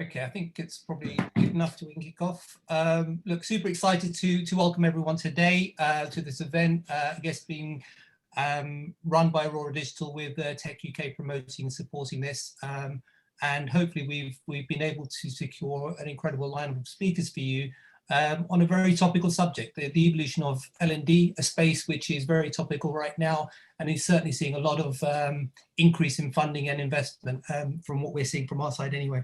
Okay, I think it's probably good enough to kick off. Look, super excited to welcome everyone today to this event, I guess being run by Aurora Digital with Tech UK promoting and supporting this. And hopefully we've been able to secure an incredible lineup of speakers for you on a very topical subject, the evolution of L&D, a space which is very topical right now and is certainly seeing a lot of increase in funding and investment from what we're seeing from our side anyway.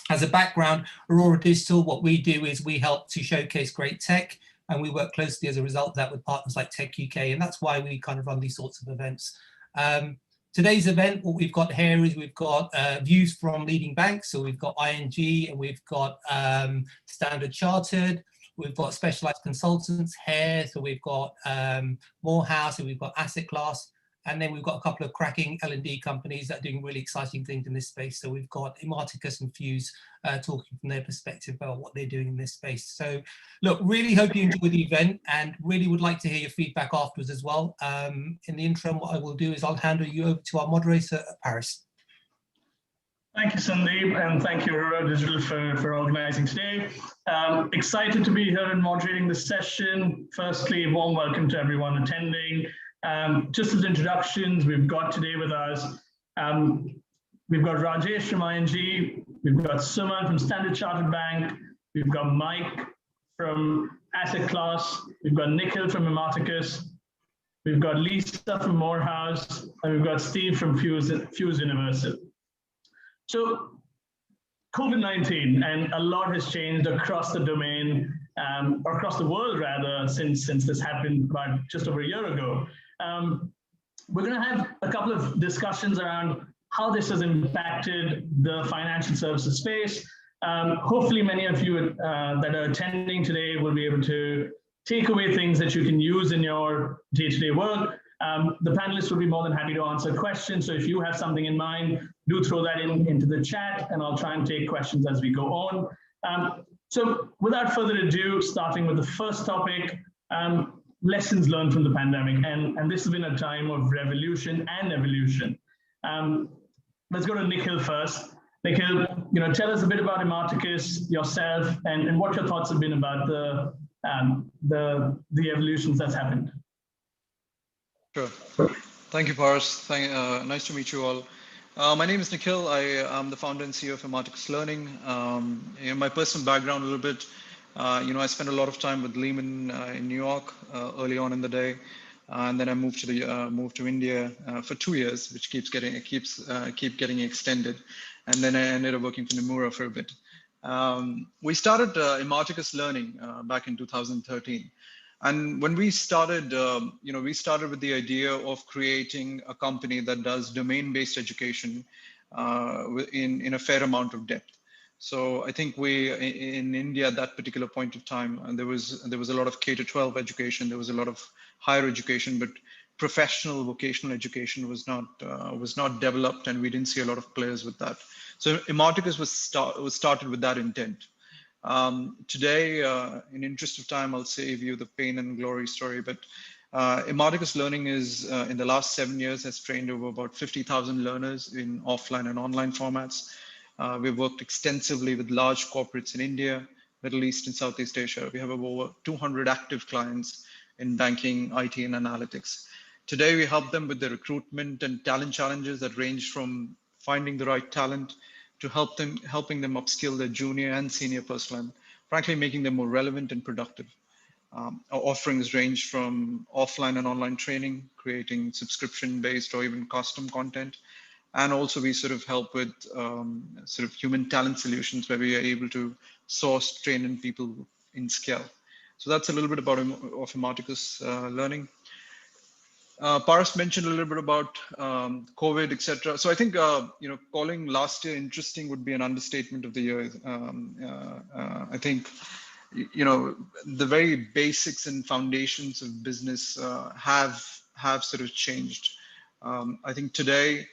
As a background, Aurora Digital, what we do is we help to showcase great tech, and we work closely as a result of that with partners like Tech UK, and that's why we kind of run these sorts of events. Today's event, what we've got here is we've got views from leading banks. So we've got ING and we've got Standard Chartered. We've got specialized consultants here. So we've got Morehouse and we've got Asset Class. And then we've got a couple of cracking L&D companies that are doing really exciting things in this space. So we've got Imarticus and Fuse talking from their perspective about what they're doing in this space. So look, really hope you enjoy the event and really would like to hear your feedback afterwards as well. In the interim, what I will do is I'll hand you over to our moderator, Paris. Thank you, Sandeep, and thank you, Aurora Digital, for organizing today. Excited to be here and moderating this session. Firstly, warm welcome to everyone attending. Just as introductions, we've got today with us, we've got Rajesh from ING, we've got Suman from Standard Chartered Bank, we've got Mike from Asset Class, we've got Nikhil from Imarticus, we've got Lisa from Morehouse, and we've got Steve from Fuse Universal. So COVID-19, and a lot has changed across the domain, or across the world rather, since this happened about just over a year ago. We're going to have a couple of discussions around how this has impacted the financial services space. Hopefully many of you that are attending today will be able to take away things that you can use in your day-to-day work. The panelists will be more than happy to answer questions. So if you have something in mind, do throw that into the chat and I'll try and take questions as we go on. So without further ado, starting with the first topic, lessons learned from the pandemic. And this has been a time of revolution and evolution. Let's go to Nikhil first. Nikhil, tell us a bit about Imarticus, yourself, and what your thoughts have been about the evolutions that's happened. Sure. Thank you, Paras. Nice to meet you all. My name is Nikhil. I am the founder and CEO of Imarticus Learning. My personal background a little bit, I spent a lot of time with Lehman in New York early on in the day, and then I moved to India for 2 years, which keeps getting extended, and then I ended up working for Nomura for a bit. We started Imarticus Learning back in 2013. And when we started, we started with the idea of creating a company that does domain-based education in a fair amount of depth. So I think in India at that particular point of time, and there was a lot of K-12 education, there was a lot of higher education, but professional vocational education was not developed, and we didn't see a lot of players with that. So Imarticus was started with that intent. Today, in interest of time, I'll save you the pain and glory story, but Imarticus Learning is, in the last 7 years, has trained over about 50,000 learners in offline and online formats. We've worked extensively with large corporates in India, Middle East, and Southeast Asia. We have over 200 active clients in banking, IT, and analytics. Today, we help them with the recruitment and talent challenges that range from finding the right talent to helping them upskill their junior and senior personnel, and frankly, making them more relevant and productive. Our offerings range from offline and online training, creating subscription-based or even custom content. And also we sort of help with sort of human talent solutions where we are able to source, train, and people in scale. So that's a little bit about Imarticus Learning. Paras mentioned a little bit about COVID, etc. So I think calling last year interesting would be an understatement of the year. I think the very basics and foundations of business have sort of changed. I think today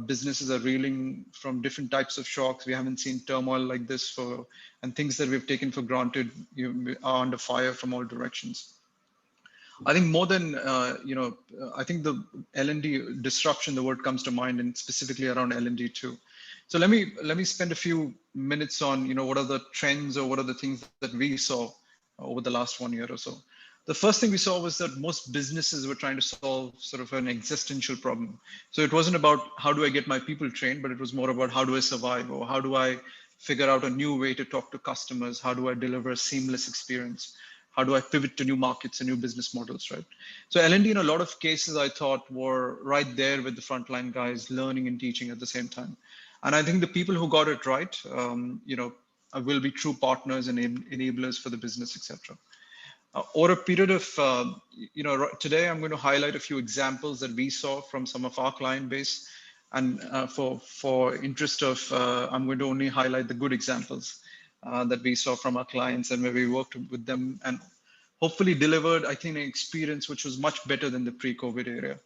businesses are reeling from different types of shocks. We haven't seen turmoil like this and things that we've taken for granted are under fire from all directions. I think more than, I think the L&D disruption, the word comes to mind, and specifically around L&D too. So let me spend a few minutes on, what are the trends or what are the things that we saw over the last 1 year or so. The first thing we saw was that most businesses were trying to solve sort of an existential problem. So it wasn't about how do I get my people trained, but it was more about how do I survive, or how do I figure out a new way to talk to customers? How do I deliver a seamless experience? How do I pivot to new markets and new business models, right? So L&D in a lot of cases, I thought, were right there with the frontline guys, learning and teaching at the same time. And I think the people who got it right, will be true partners and enablers for the business, etc. Over a period of, today I'm going to highlight a few examples that we saw from some of our client base. And for interest of, I'm going to only highlight the good examples that we saw from our clients and where we worked with them and hopefully delivered, I think, an experience which was much better than the pre-COVID era.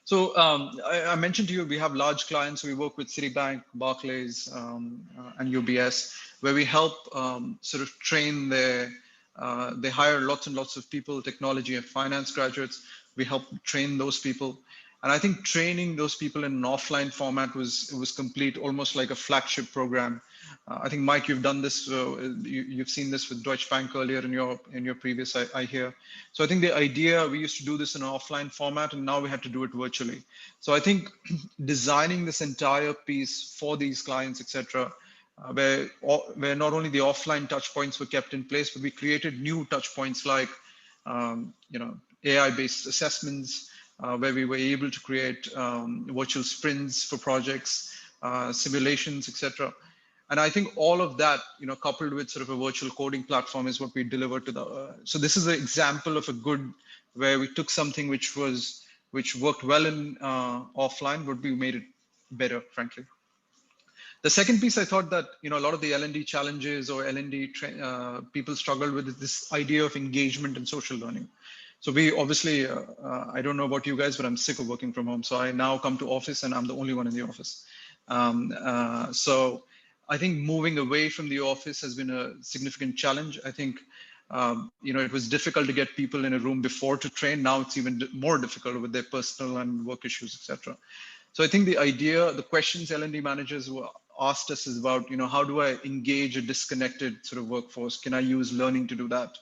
So I mentioned to you, we have large clients. We work with Citibank, Barclays, and UBS, where we help sort of train they hire lots and lots of people, technology and finance graduates. We help train those people. And I think training those people in an offline format was complete, almost like a flagship program. I think, Mike, you've done this. You've seen this with Deutsche Bank earlier in your previous, I hear. So I think the idea, we used to do this in an offline format, and now we had to do it virtually. So I think designing this entire piece for these clients, etc., where not only the offline touch points were kept in place, but we created new touch points like, AI-based assessments, where we were able to create virtual sprints for projects, simulations, etc. And I think all of that, coupled with sort of a virtual coding platform, is what we delivered to the. So this is an example of a good where we took something which worked well in offline, but we made it better, frankly. The second piece, I thought that a lot of the L&D challenges or L&D people struggled with is this idea of engagement and social learning. So we obviously, I don't know about you guys, but I'm sick of working from home. So I now come to office and I'm the only one in the office. So I think moving away from the office has been a significant challenge. I think, it was difficult to get people in a room before to train. Now it's even more difficult with their personal and work issues, etc. So I think the questions L&D managers asked us is about, how do I engage a disconnected sort of workforce? Can I use learning to do that?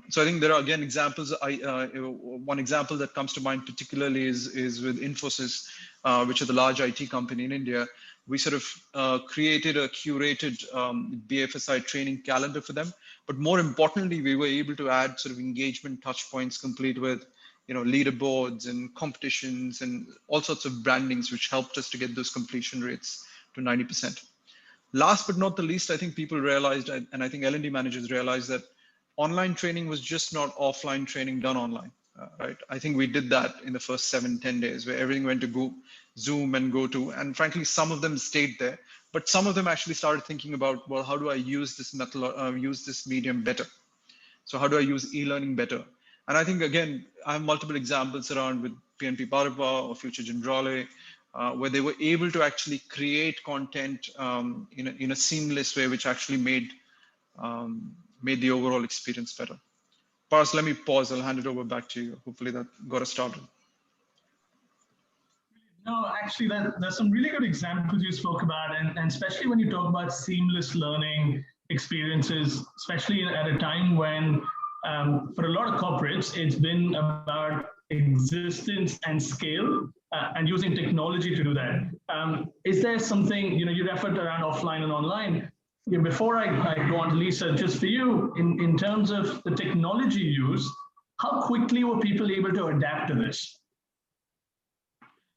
So I think there are, again, examples. One example that comes to mind particularly is with Infosys, which is the large IT company in India. We sort of created a curated BFSI training calendar for them. But more importantly, we were able to add sort of engagement touch points complete with leaderboards and competitions and all sorts of brandings, which helped us to get those completion rates to 90%. Last but not the least, I think people realized, and I think L&D managers realized, that online training was just not offline training done online, right? I think we did that in the first 7-10 days, where everything went to go Zoom and GoTo, and frankly, some of them stayed there, but some of them actually started thinking about, well, how do I use this method, use this medium better? So how do I use e-learning better? And I think, again, I have multiple examples around with PNP Paribas or Future Generale, where they were able to actually create content in a seamless way, which actually made the overall experience better. Paras, let me pause. I'll hand it over back to you. Hopefully that got us started. No, actually, there's some really good examples you spoke about, and especially when you talk about seamless learning experiences, especially at a time when, for a lot of corporates, it's been about existence and scale, and using technology to do that. Is there something, you referred around offline and online? Before I go on to Lisa, just for you, in terms of the technology use, how quickly were people able to adapt to this?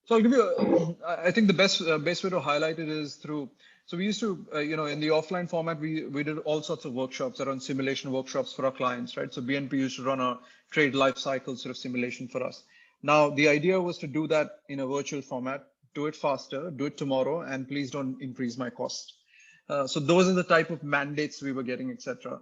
So I'll give you, I think the best way to highlight it is through, so we used to, in the offline format, we did all sorts of workshops around simulation workshops for our clients, right? So BNP used to run a trade life cycle sort of simulation for us. Now, the idea was to do that in a virtual format, do it faster, do it tomorrow, and please don't increase my cost. So those are the type of mandates we were getting, etc.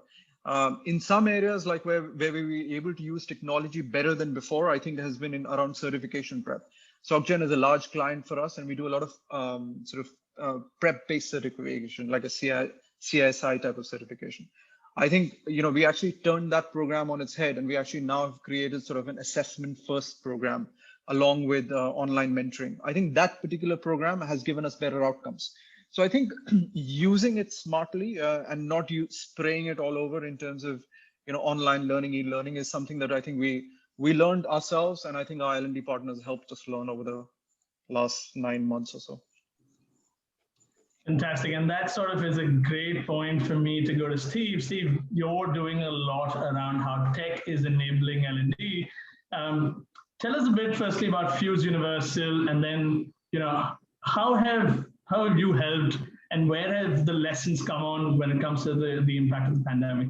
In some areas, like where we were able to use technology better than before, I think has been in around certification prep. SocGen is a large client for us, and we do a lot of prep-based certification, like a CSI type of certification. I think, we actually turned that program on its head, and we actually now have created sort of an assessment-first program along with online mentoring. I think that particular program has given us better outcomes. So I think using it smartly and not spraying it all over in terms of online learning, e-learning is something that I think we learned ourselves, and I think our L&D partners helped us learn over the last 9 months or so. Fantastic. And that sort of is a great point for me to go to Steve. Steve, you're doing a lot around how tech is enabling L&D. Tell us a bit firstly about Fuse Universal, and then, how have you helped, and where have the lessons come on when it comes to the impact of the pandemic?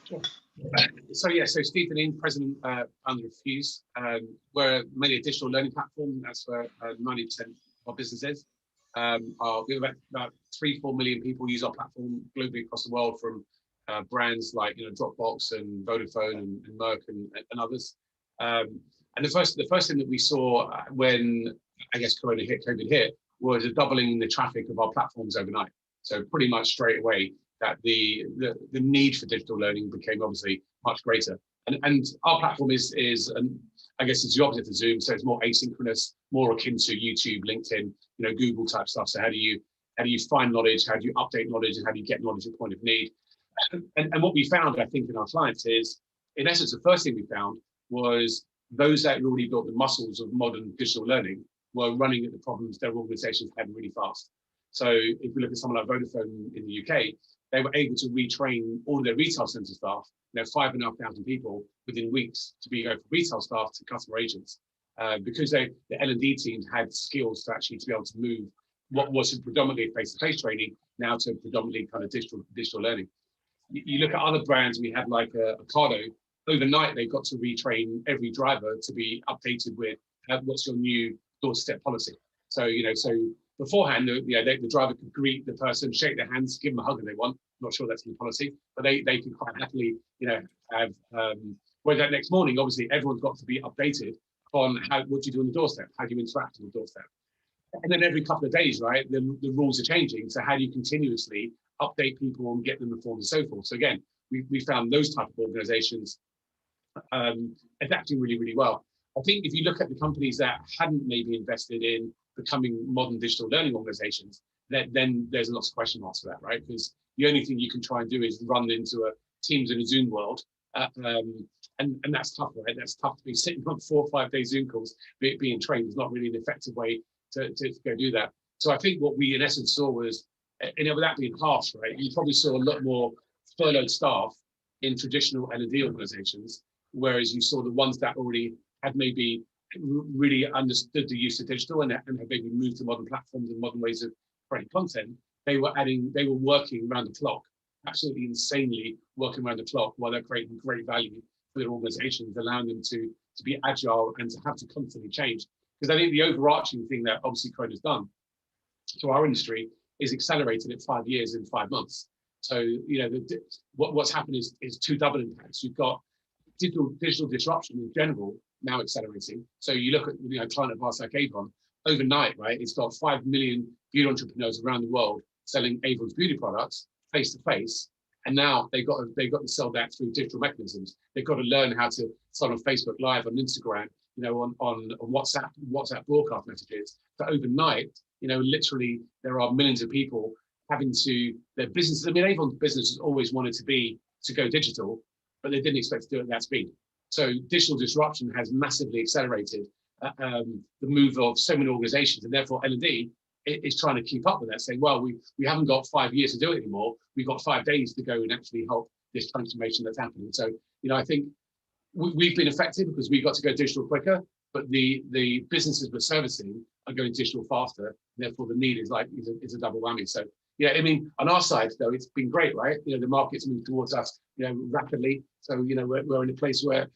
Sure. So Steve Finine, president under Fuse. We're mainly a digital learning platform. That's where 90% of our business is. We have about 3-4 million people use our platform globally across the world, from brands like Dropbox and Vodafone and Merck and others. And the first thing that we saw when I guess COVID hit was a doubling in the traffic of our platforms overnight. So pretty much straight away that the need for digital learning became obviously much greater. And our platform is I guess it's the opposite of Zoom, so it's more asynchronous, more akin to YouTube, LinkedIn, Google type stuff. So how do you find knowledge? How do you update knowledge? And how do you get knowledge at point of need? And what we found, I think, in our clients is, in essence, the first thing we found was those that had already built the muscles of modern digital learning were running at the problems their organizations had really fast. So if we look at someone like Vodafone in the UK, they were able to retrain all of their retail center staff, 5,500 people within weeks, to be from retail staff to customer agents, because the L&D teams had skills to be able to move what was predominantly face-to-face training now to predominantly kind of digital learning. You look at other brands, we had like Ocado. Overnight, they got to retrain every driver to be updated with what's your new doorstep policy. So beforehand, the driver could greet the person, shake their hands, give them a hug if they want. I'm not sure that's in the policy, but they could quite happily, have. Whereas that next morning, obviously, everyone's got to be updated on what do you do on the doorstep, how do you interact on the doorstep, and then every couple of days, right, the rules are changing. So how do you continuously update people and get them informed and so forth? So again, we found those type of organizations adapting really, really well. I think if you look at the companies that hadn't maybe invested in becoming modern digital learning organizations, then there's lots of question marks for that, right? Because the only thing you can try and do is run into a Teams and a Zoom world. And that's tough, right? That's tough to be sitting on 4 or 5 day Zoom calls, being trained is not really an effective way to go do that. So I think what we in essence saw was, without being harsh, right? You probably saw a lot more furloughed staff in traditional L&D organizations, whereas you saw the ones that already had maybe really understood the use of digital and have maybe moved to modern platforms and modern ways of creating content. They were working around the clock, absolutely insanely working around the clock while they're creating great value for their organizations, allowing them to be agile and to have to constantly change. Because I think the overarching thing that obviously COVID has done to our industry is accelerated it 5 years in 5 months. So, what's happened is 2 double impacts. You've got digital disruption in general now accelerating. So you look at a client of ours like Avon, overnight, right? It's got 5 million beauty entrepreneurs around the world selling Avon's beauty products face to face, and now they've got to sell that through digital mechanisms. They've got to learn how to sell on Facebook Live, on Instagram, on WhatsApp broadcast messages. So overnight, literally there are millions of people having their businesses. I mean, Avon's business has always wanted to go digital, but they didn't expect to do it at that speed. So digital disruption has massively accelerated the move of so many organizations, and therefore L&D is trying to keep up with that, saying, well, we haven't got 5 years to do it anymore. We've got 5 days to go and actually help this transformation that's happening. So, I think we've been effective because we got to go digital quicker, but the businesses we're servicing are going digital faster. Therefore, the need is a double whammy. So, yeah, I mean, on our side, though, it's been great, right? The market's moved towards us, rapidly. So, we're in a place where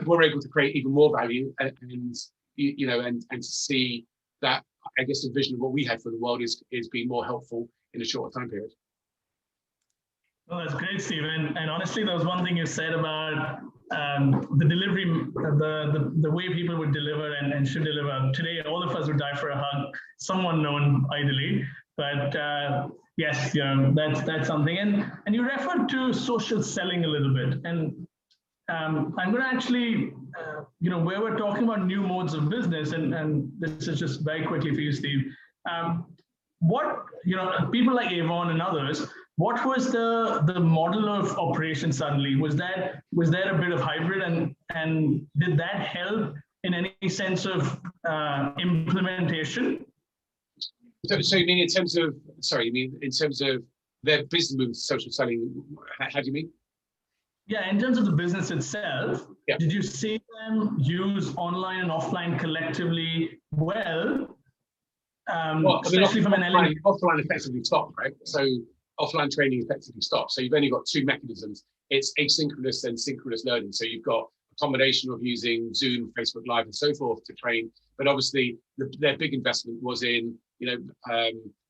we're able to create even more value and to see that, I guess, the vision of what we had for the world is being more helpful in a shorter time period. Well, that's great, Stephen. And honestly, there was one thing you said about the delivery, the way people would deliver and should deliver. Today, all of us would die for a hug, someone known ideally. But yes, that's something. And you referred to social selling a little bit. And I'm going to actually, where we're talking about new modes of business, and this is just very quickly for you, Steve. What, people like Avon and others, what was the model of operation suddenly? Was there a bit of hybrid, and did that help in any sense of implementation? So you mean in terms of, sorry, you mean in terms of their business moves, social selling, how do you mean? Yeah, in terms of the business itself, yeah. Did you see them use online and offline collectively well? Especially from an element. Offline effectively stopped, right? So offline training effectively stopped. So you've only got two mechanisms. It's asynchronous and synchronous learning. So you've got a combination of using Zoom, Facebook Live, and so forth to train. But obviously, their big investment was in,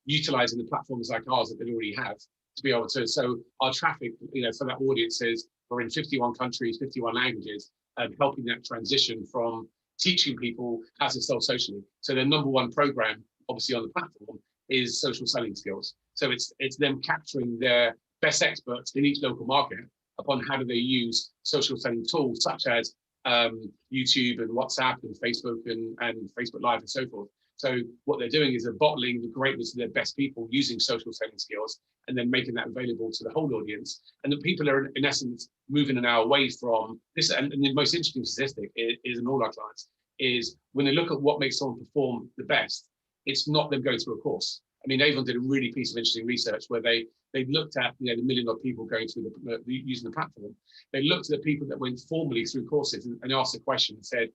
utilizing the platforms like ours that they already have to be able to. So our traffic, for that audience is we're in 51 countries, 51 languages, helping that transition from teaching people how to sell socially. So their number one program, obviously on the platform, is social selling skills. So it's them capturing their best experts in each local market upon how do they use social selling tools such as YouTube and WhatsApp and Facebook and Facebook Live and so forth. So what they're doing is they're bottling the greatness of their best people using social selling skills and then making that available to the whole audience. And the people are in essence moving an hour away from this. And the most interesting statistic is in all our clients is when they look at what makes someone perform the best, it's not them going through a course. I mean, Avon did a really piece of interesting research where they looked at the million odd people going through using the platform. They looked at the people that went formally through courses and asked the question and said,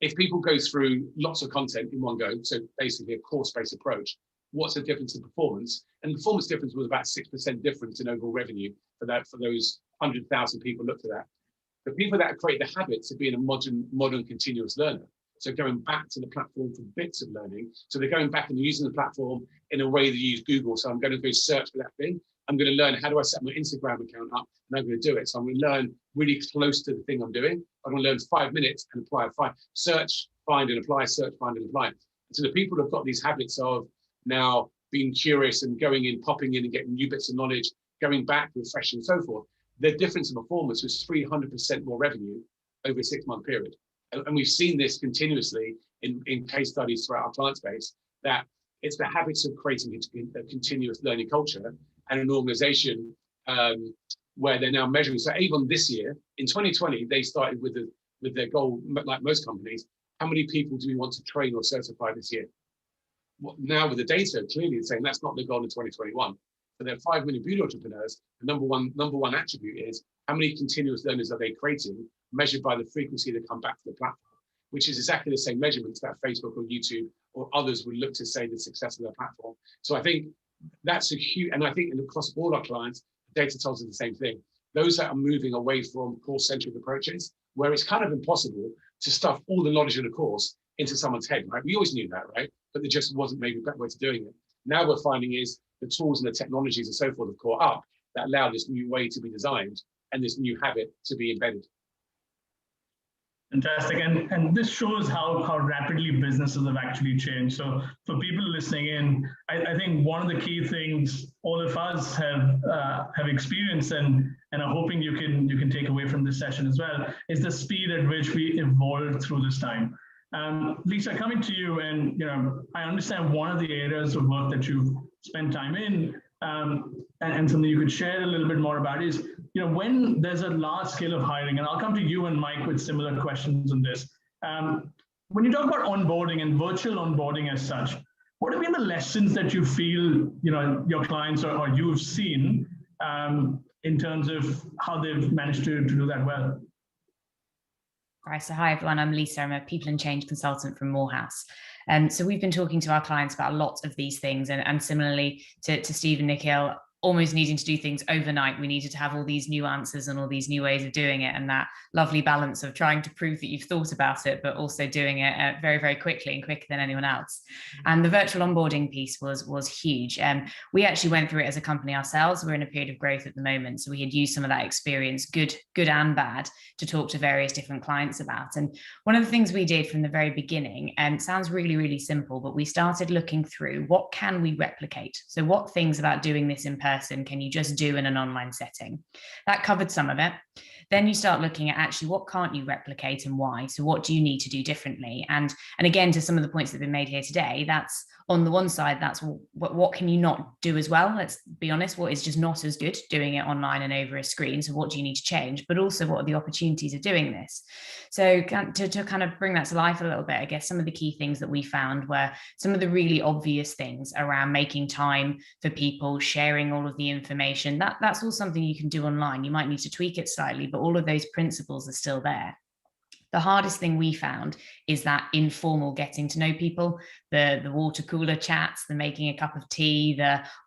if people go through lots of content in one go, so basically a course-based approach, what's the difference in performance? And the performance difference was about 6% difference in overall revenue for those 100,000 people looked at that. The people that create the habits of being a modern continuous learner, so going back to the platform for bits of learning, so they're going back and using the platform in a way they use Google. So I'm going to go search for that thing. I'm going to learn how do I set my Instagram account up, and I'm going to do it. So I'm going to learn really close to the thing I'm doing. I'm going to learn 5 minutes and apply. Search, find and apply, search, find and apply. So the people have got these habits of now being curious and going in, popping in and getting new bits of knowledge, going back, refreshing and so forth. The difference in performance was 300% more revenue over a 6-month period. And we've seen this continuously in case studies throughout our client space, that it's the habits of creating a continuous learning culture and an organization where they're now measuring. So Avon this year, in 2020, they started with their goal, like most companies, how many people do we want to train or certify this year? Now with the data, clearly it's saying that's not the goal in 2021. For their 5 million beauty entrepreneurs, the number one attribute is how many continuous learners are they creating, measured by the frequency they come back to the platform, which is exactly the same measurements that Facebook or YouTube or others would look to say the success of their platform. So I think that's a huge, and I think across all our clients, data tells us the same thing. Those that are moving away from course-centric approaches, where it's kind of impossible to stuff all the knowledge in a course into someone's head, right? We always knew that, right? But there just wasn't maybe a better way to doing it. Now we're finding is the tools and the technologies and so forth have caught up that allow this new way to be designed and this new habit to be embedded. Fantastic, and this shows how rapidly businesses have actually changed. So for people listening in, I think one of the key things all of us have experienced and are hoping you can take away from this session as well is the speed at which we evolved through this time. Lisa, coming to you, and I understand one of the areas of work that you've spent time in, and something you could share a little bit more about is, when there's a large scale of hiring, and I'll come to you and Mike with similar questions on this. When you talk about onboarding and virtual onboarding as such, what have been the lessons that you feel, your clients or you've seen in terms of how they've managed to do that well? Right, so hi everyone, I'm Lisa, I'm a people and change consultant from Morehouse. So we've been talking to our clients about a lot of these things, and similarly to Steve and Nikhil, almost needing to do things overnight. We needed to have all these new answers and all these new ways of doing it, and that lovely balance of trying to prove that you've thought about it, but also doing it very, very quickly and quicker than anyone else. And the virtual onboarding piece was huge. We actually went through it as a company ourselves. We're in a period of growth at the moment, so we had used some of that experience, good and bad, to talk to various different clients about. And one of the things we did from the very beginning, and sounds really, really simple, but we started looking through what can we replicate? So what things about doing this in person can you just do in an online setting? That covered some of it. Then you start looking at actually what can't you replicate and why. So what do you need to do differently? And again, to some of the points that have been made here today, that's on the one side, that's what can you not do as well? Let's be honest, what is just not as good doing it online and over a screen? So what do you need to change? But also what are the opportunities of doing this? So to kind of bring that to life a little bit, I guess some of the key things that we found were some of the really obvious things around making time for people, sharing all of the information. That's all something you can do online. You might need to tweak it slightly, but all of those principles are still there. The hardest thing we found is that informal getting to know people, the water cooler chats, the making a cup of tea,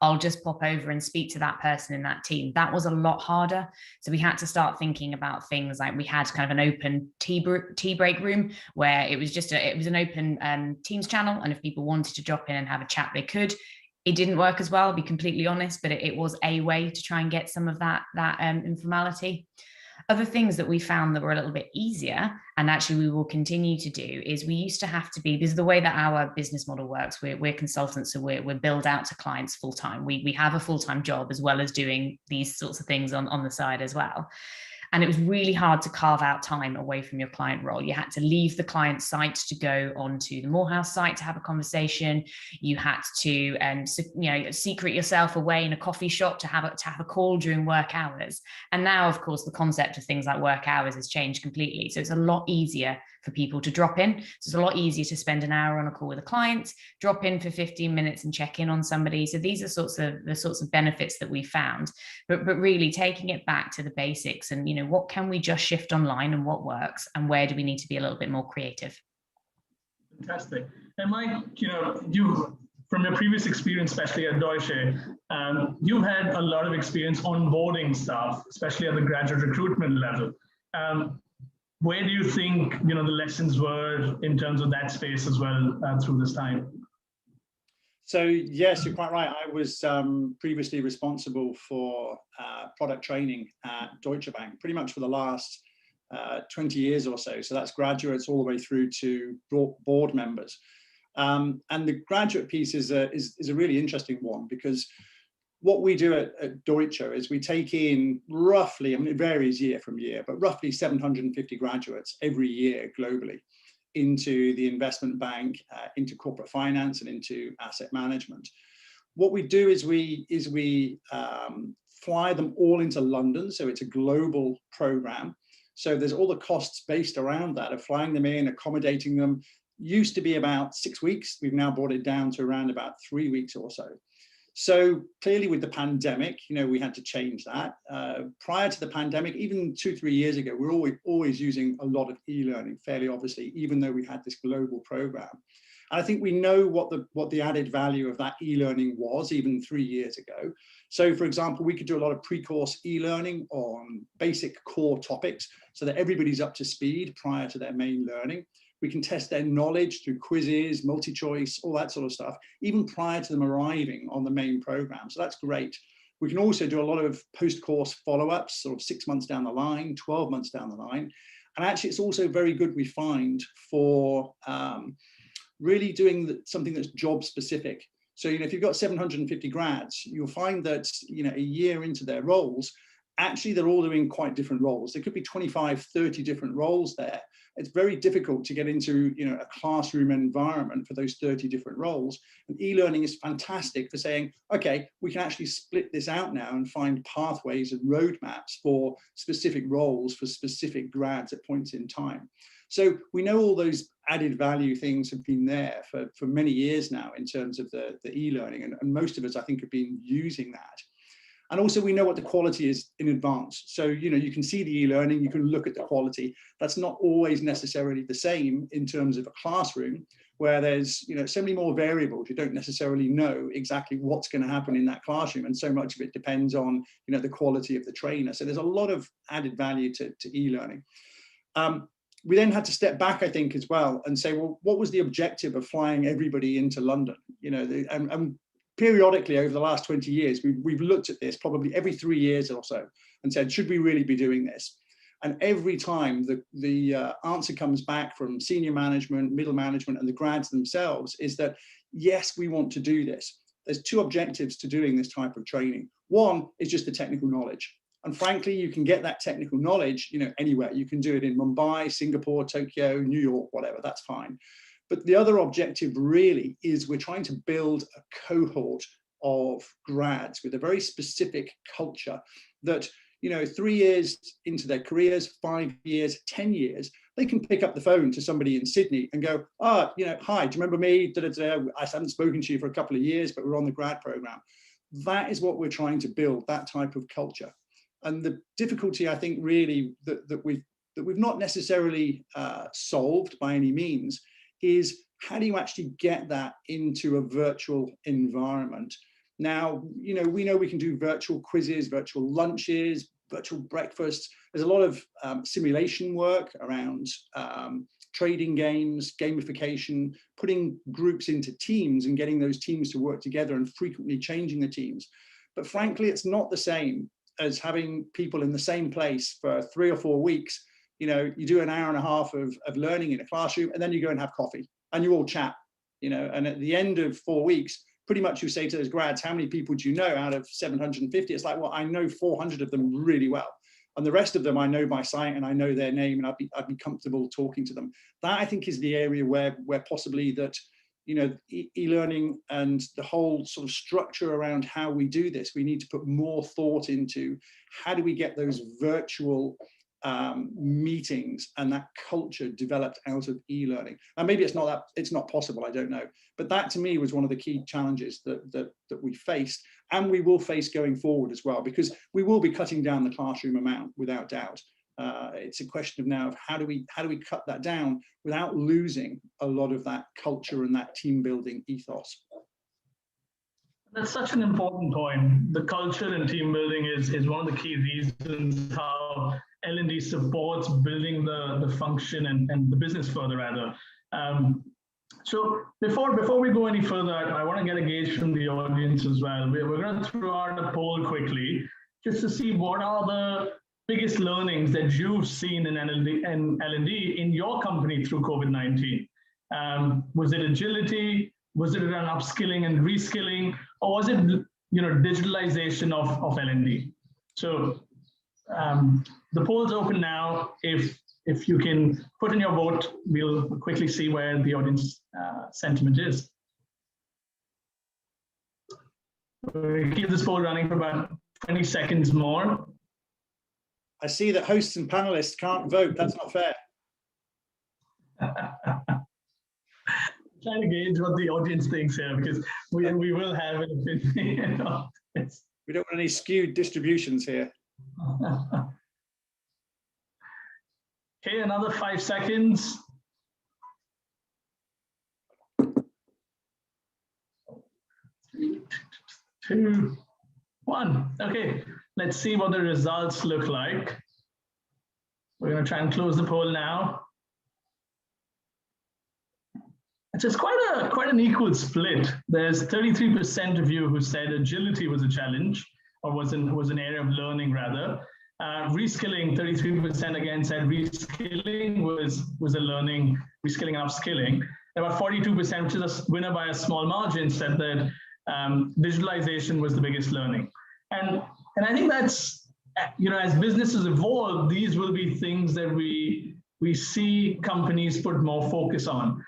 I'll just pop over and speak to that person in that team. That was a lot harder. So we had to start thinking about things like we had kind of an open tea break room where it was just it was an open Teams channel. And if people wanted to drop in and have a chat, they could. It didn't work as well, I'll be completely honest, but it was a way to try and get some of that informality. Other things that we found that were a little bit easier, and actually we will continue to do, is we used to have to be, this is the way that our business model works. We're consultants, so we're billed out to clients full time. We have a full-time job as well as doing these sorts of things on the side as well. And it was really hard to carve out time away from your client role. You had to leave the client site to go onto the Morehouse site to have a conversation. You had to, secret yourself away in a coffee shop to have a call during work hours. And now, of course, the concept of things like work hours has changed completely. So it's a lot easier for people to drop in. So it's a lot easier to spend an hour on a call with a client, drop in for 15 minutes and check in on somebody. So these are the sorts of benefits that we found, but really taking it back to the basics and, what can we just shift online and what works and where do we need to be a little bit more creative? Fantastic. And Mike, you, from your previous experience, especially at Deutsche, you had a lot of experience onboarding staff, especially at the graduate recruitment level. Where do you think the lessons were in terms of that space as well through this time? So yes, you're quite right. I was previously responsible for product training at Deutsche Bank, pretty much for the last 20 years or so. So that's graduates all the way through to board members. And the graduate piece is a really interesting one, because what we do at Deutsche is we take in roughly, it varies year from year, but roughly 750 graduates every year globally into the investment bank, into corporate finance, and into asset management. What we do is we fly them all into London, so it's a global program. So there's all the costs based around that of flying them in, accommodating them. Used to be about 6 weeks. We've now brought it down to around about 3 weeks or so. So clearly with the pandemic, we had to change that. Prior to the pandemic, even 2-3 years ago, we were always using a lot of e-learning, fairly obviously, even though we had this global program. And I think we know what the added value of that e-learning was even 3 years ago. So for example, we could do a lot of pre-course e-learning on basic core topics so that everybody's up to speed prior to their main learning. We can test their knowledge through quizzes, multi-choice, all that sort of stuff, even prior to them arriving on the main program. So that's great. We can also do a lot of post-course follow-ups, sort of 6 months down the line, 12 months down the line. And actually, it's also very good, we find, for really doing something that's job specific. So, if you've got 750 grads, you'll find that, a year into their roles, actually, they're all doing quite different roles. There could be 25, 30 different roles there. It's very difficult to get into, a classroom environment for those 30 different roles. And e-learning is fantastic for saying, okay, we can actually split this out now and find pathways and roadmaps for specific roles for specific grads at points in time. So we know all those added value things have been there for many years now in terms of the e-learning. And most of us, I think, have been using that. And also we know what the quality is in advance. So, you can see the e-learning, you can look at the quality. That's not always necessarily the same in terms of a classroom where there's, so many more variables. You don't necessarily know exactly what's going to happen in that classroom. And so much of it depends on, the quality of the trainer. So there's a lot of added value to e-learning. We then had to step back, I think, as well, and say, well, what was the objective of flying everybody into London? Periodically over the last 20 years, we've looked at this probably every 3 years or so and said, should we really be doing this? And every time the answer comes back from senior management, middle management, and the grads themselves is that, yes, we want to do this. There's two objectives to doing this type of training. One is just the technical knowledge. And frankly, you can get that technical knowledge, anywhere. You can do it in Mumbai, Singapore, Tokyo, New York, whatever, that's fine. But the other objective really is we're trying to build a cohort of grads with a very specific culture that, 3 years into their careers, 5 years, 10 years, they can pick up the phone to somebody in Sydney and go, hi, do you remember me? I haven't spoken to you for a couple of years, but we're on the grad program. That is what we're trying to build, that type of culture. And the difficulty, I think, really that we've not necessarily solved by any means is how do you actually get that into a virtual environment? Now, we know we can do virtual quizzes, virtual lunches, virtual breakfasts. There's a lot of simulation work around trading games, gamification, putting groups into teams and getting those teams to work together and frequently changing the teams. But frankly, it's not the same as having people in the same place for 3 or 4 weeks. You do an hour and a half of learning in a classroom, and then you go and have coffee and you all chat, and at the end of 4 weeks, pretty much you say to those grads, how many people do you know out of 750? It's like, well, I know 400 of them really well. And the rest of them I know by sight and I know their name and I'd be comfortable talking to them. That I think is the area where possibly that, e-learning and the whole sort of structure around how we do this, we need to put more thought into how do we get those virtual meetings and that culture developed out of e-learning. And maybe it's not possible, I don't know. But that to me was one of the key challenges that we faced and we will face going forward as well, because we will be cutting down the classroom amount without doubt. It's a question of now of how do we cut that down without losing a lot of that culture and that team building ethos. That's such an important point. The culture and team building is one of the key reasons how L&D supports building the function and the business further, rather. So before we go any further, I want to get a gauge from the audience as well. We're going to throw out a poll quickly just to see what are the biggest learnings that you've seen in L&D in your company through COVID-19. Was it agility? Was it around upskilling and reskilling? Or was it digitalization of L&D? So the poll's open now. If you can put in your vote, we'll quickly see where the audience sentiment is. We'll keep this poll running for about 20 seconds more. I see that hosts and panelists can't vote. That's not fair. Trying to gauge what the audience thinks here, because we will have an opinion. We don't want any skewed distributions here. Okay, another 5 seconds. 3, 2, 1. Okay, let's see what the results look like. We're going to try and close the poll now. It's quite an equal split. There's 33% of you who said agility was a challenge, or was an area of learning rather. Reskilling, 33% again said reskilling was a learning, reskilling and upskilling. About 42%, which is a winner by a small margin, said that digitalization was the biggest learning. And I think that's, as businesses evolve, these will be things that we see companies put more focus on.